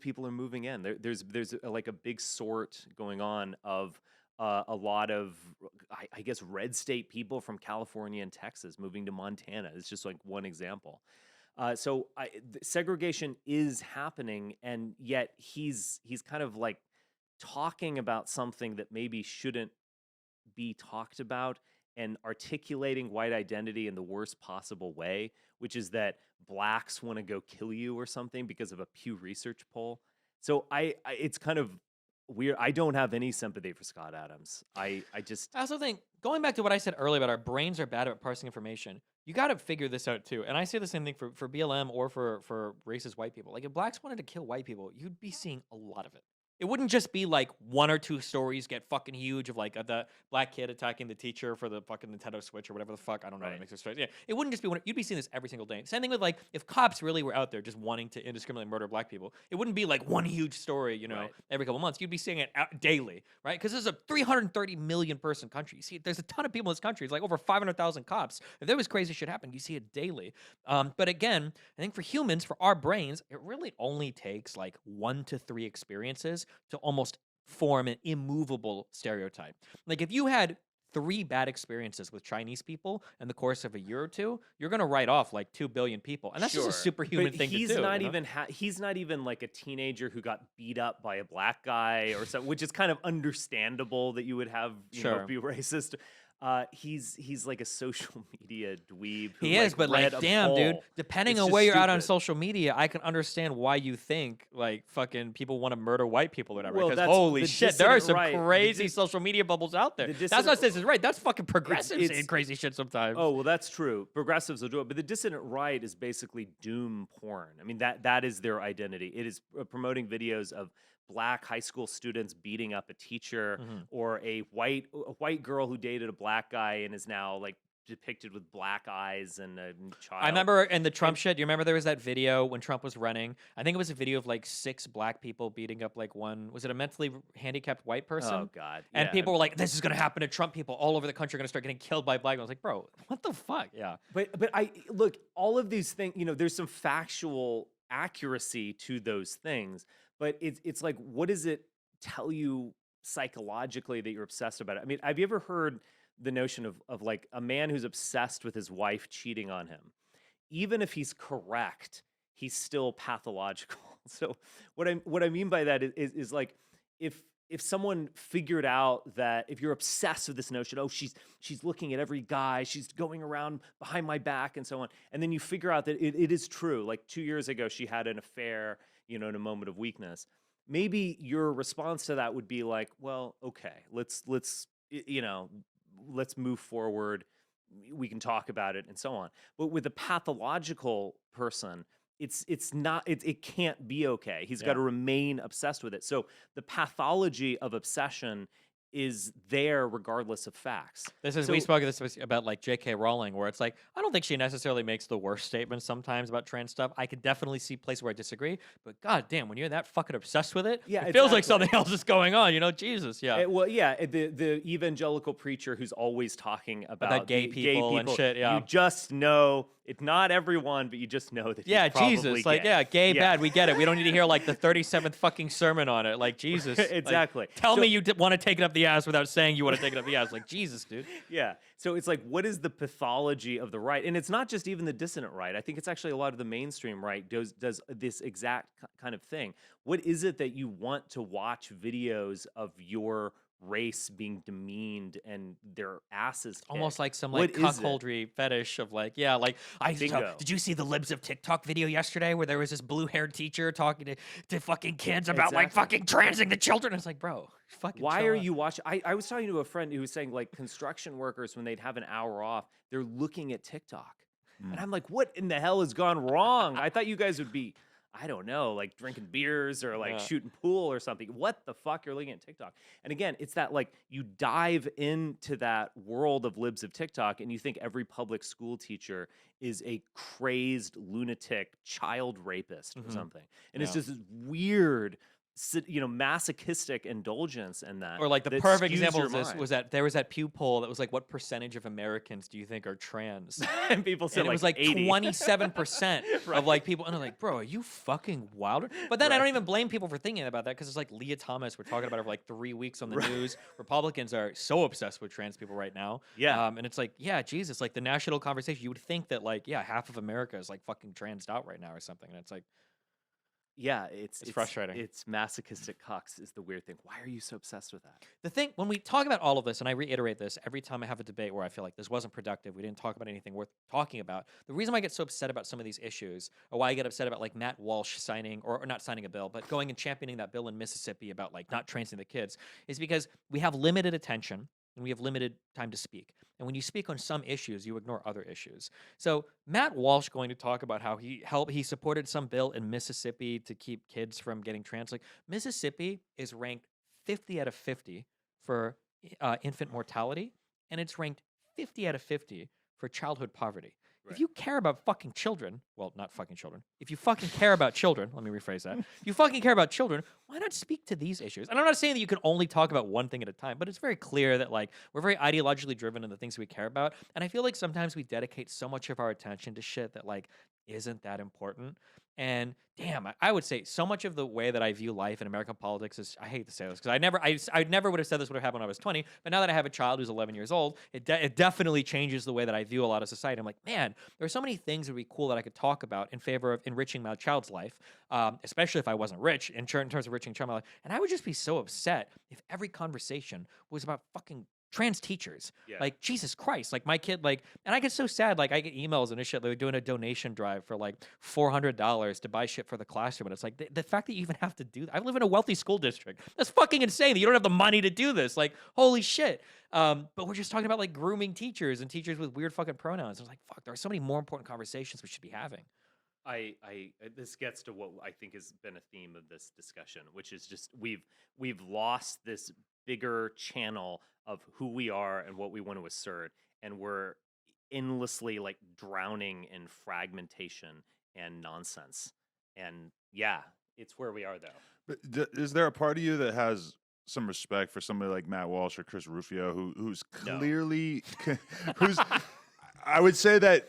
people are moving in. There's like a big sort going on of a lot of, I guess, red state people from California and Texas moving to Montana. It's just like one example. Segregation is happening, and yet he's kind of like talking about something that maybe shouldn't be talked about, and articulating white identity in the worst possible way, which is that blacks want to go kill you or something because of a Pew Research poll. So it's kind of weird. I don't have any sympathy for Scott Adams. I just I also think, going back to what I said earlier about our brains are bad at parsing information, you got to figure this out too. And I say the same thing for BLM or for racist white people. Like, if blacks wanted to kill white people, you'd be seeing a lot of it. It wouldn't just be like one or two stories get fucking huge of like the black kid attacking the teacher for the fucking Nintendo Switch or whatever the fuck. I don't know what right. makes it straight. Yeah, it wouldn't just be one. You'd be seeing this every single day. Same thing with like if cops really were out there just wanting to indiscriminately murder black people. It wouldn't be like one huge story, Right. every couple months. You'd be seeing it daily, right? Because this is a 330 million person country. You see, there's a ton of people in this country. It's like over 500,000 cops. If there was crazy shit happen, you see it daily. But again, I think for humans, for our brains, it really only takes like 1 to 3 experiences to almost form an immovable stereotype. Like, if you had 3 bad experiences with Chinese people in the course of a year or two, you're gonna write off like 2 billion people, and that's just a Sure, superhuman but thing to he's do. not even he's not even like a teenager who got beat up by a black guy or something, which is kind of understandable that you would have, Sure. be racist. He's like a social media dweeb who He is, like but read like, a damn, dude. poll. Depending It's on just where you're at on stupid. social media, I can understand why you think like fucking people want to murder white people or whatever. Well, Because that's holy the shit, there are dissident some right. crazy social media bubbles out there. The That's not dissident this is right. That's fucking progressives saying it's crazy shit sometimes. Oh, well, that's true. Progressives will do it, but the dissident right is basically doom porn. I mean, that is their identity. It is promoting videos of black high school students beating up a teacher, Mhm. or a white girl who dated a black guy and is now like depicted with black eyes and a I child. remember in the Trump And shit, you remember there was that video when Trump was running? I think it was a video of like 6 black people beating up like one, was it a mentally handicapped white oh person? god, And yeah. people were like, this is going to happen to Trump people all over the country are going to start getting killed by black people. I was like, bro, what the fuck? Yeah. But I look, all of these things, there's some factual accuracy to those things, but it's like, what does it tell you psychologically that you're obsessed about it? I mean, have you ever heard the notion of like a man who's obsessed with his wife cheating on him? Even if he's correct, he's still pathological. So what I mean by that is like, if someone figured out that if you're obsessed with this notion, oh, she's looking at every guy, she's going around behind my back and so on, and then you figure out that it is true. Like 2 years ago, she had an affair, in a moment of weakness. Maybe your response to that would be like, well, okay, let's move forward. We can talk about it and so on. But with a pathological person, it's not it can't be okay. He's got Yeah. to remain obsessed with it. So the pathology of obsession is there regardless of facts. This is we So spoke this about like J.K. Rowling, where it's like I don't think she necessarily makes the worst statements sometimes about trans stuff. I could definitely see places where I disagree, but god damn, when you're that fucking obsessed with it, yeah, it feels like exactly. something else is going on. Jesus, yeah. Well, yeah, the evangelical preacher who's always talking About about gay the gay people and people, shit, you yeah. just know it's not everyone, but you just know that he's Yeah, probably Jesus, like, gay. yeah, gay Yeah. bad, we get it. We don't need to hear like the 37th fucking sermon on it. Like, Jesus, like, Exactly. tell So me you want to take it up the ass without saying you want to take it up the ass. Like, Jesus, dude. yeah. So it's like, what is the pathology of the right? And it's not just even the dissident right. I think it's actually a lot of the mainstream right does this exact kind of thing. What is it that you want to watch videos of your race being demeaned and their asses Almost kicked? like some What like is it? cuckoldry fetish of like, yeah, like I saw, Bingo. did you see the Libs of TikTok video yesterday where there was this blue-haired teacher talking to fucking kids about like Exactly. fucking transing the children? It's like, bro, fucking Why chill are out. you watching? I was talking to a friend who was saying like construction workers, when they'd have an hour off, they're looking at TikTok. And Mm. I'm like, what in the hell has gone wrong? I thought you guys would be, I don't know, like drinking beers or like Yeah. shooting pool or something. What the fuck? You're looking at TikTok. And again, it's that like you dive into that world of libs of TikTok and you think every public school teacher is a crazed lunatic child rapist or Mhm. something. And it's Yeah. just this weird masochistic indulgence in that Or like the that perfect skews example your of this mind. was that there was that Pew poll that was like, what percentage of Americans do you think are trans? And people said And it like was like 80. 27% Right. of like people, and I'm like, bro, are you fucking wild? But then I don't even blame people for thinking about that because it's like Leah Thomas, we're talking about her for like 3 weeks on the Right. news. Republicans are so obsessed with trans people right now. Yeah. And it's like, yeah, Jesus, like the national conversation, you would think that like, yeah, half of America is like fucking transed out right now or something. And it's like, Yeah, it's it's frustrating. It's masochistic cocks is the weird thing. Why are you so obsessed with that? The thing, when we talk about all of this, and I reiterate this every time I have a debate where I feel like this wasn't productive, we didn't talk about anything worth talking about. The reason why I get so upset about some of these issues, or why I get upset about like Matt Walsh signing, or not signing a bill, but going and championing that bill in Mississippi about like not training the kids, is because we have limited attention and we have limited time to speak. And when you speak on some issues, you ignore other issues. So Matt Walsh going to talk about how he supported some bill in Mississippi to keep kids from getting trans. Like Mississippi is ranked 50 out of 50 for infant mortality, and it's ranked 50 out of 50 for childhood poverty. If you care about fucking children, well, not fucking children. If you fucking care about children, let me rephrase that. If you fucking care about children, why not speak to these issues? And I'm not saying that you can only talk about one thing at a time, but it's very clear that like we're very ideologically driven in the things we care about. And I feel like sometimes we dedicate so much of our attention to shit that like isn't that important. And damn, I would say so much of the way that I view life in American politics is, I hate to say this because I never would have said this would have happened when I was 20. But now that I have a child who's 11 years old, it definitely changes the way that I view a lot of society. I'm like, man, there are so many things that would be cool that I could talk about in favor of enriching my child's life, especially if I wasn't rich in terms of enriching my life. And I would just be so upset if every conversation was about fucking trans teachers. Yeah. Like, Jesus Christ. Like, my kid, like, and I get so sad. Like, I get emails and this shit. They're doing a donation drive for like $400 to buy shit for the classroom. And it's like, the fact that you even have to do that. I live in a wealthy school district. That's fucking insane that you don't have the money to do this. Like, holy shit. But we're just talking about like grooming teachers and teachers with weird fucking pronouns. I was like, fuck, there are so many more important conversations we should be having. This gets to what I think has been a theme of this discussion, which is just we've lost this bigger channel of who we are and what we want to assert, and we're endlessly like drowning in fragmentation and nonsense. And yeah, it's where we are though. But is there a part of you that has some respect for somebody like Matt Walsh or Chris Rufio, who's No. clearly, who's? I would say that if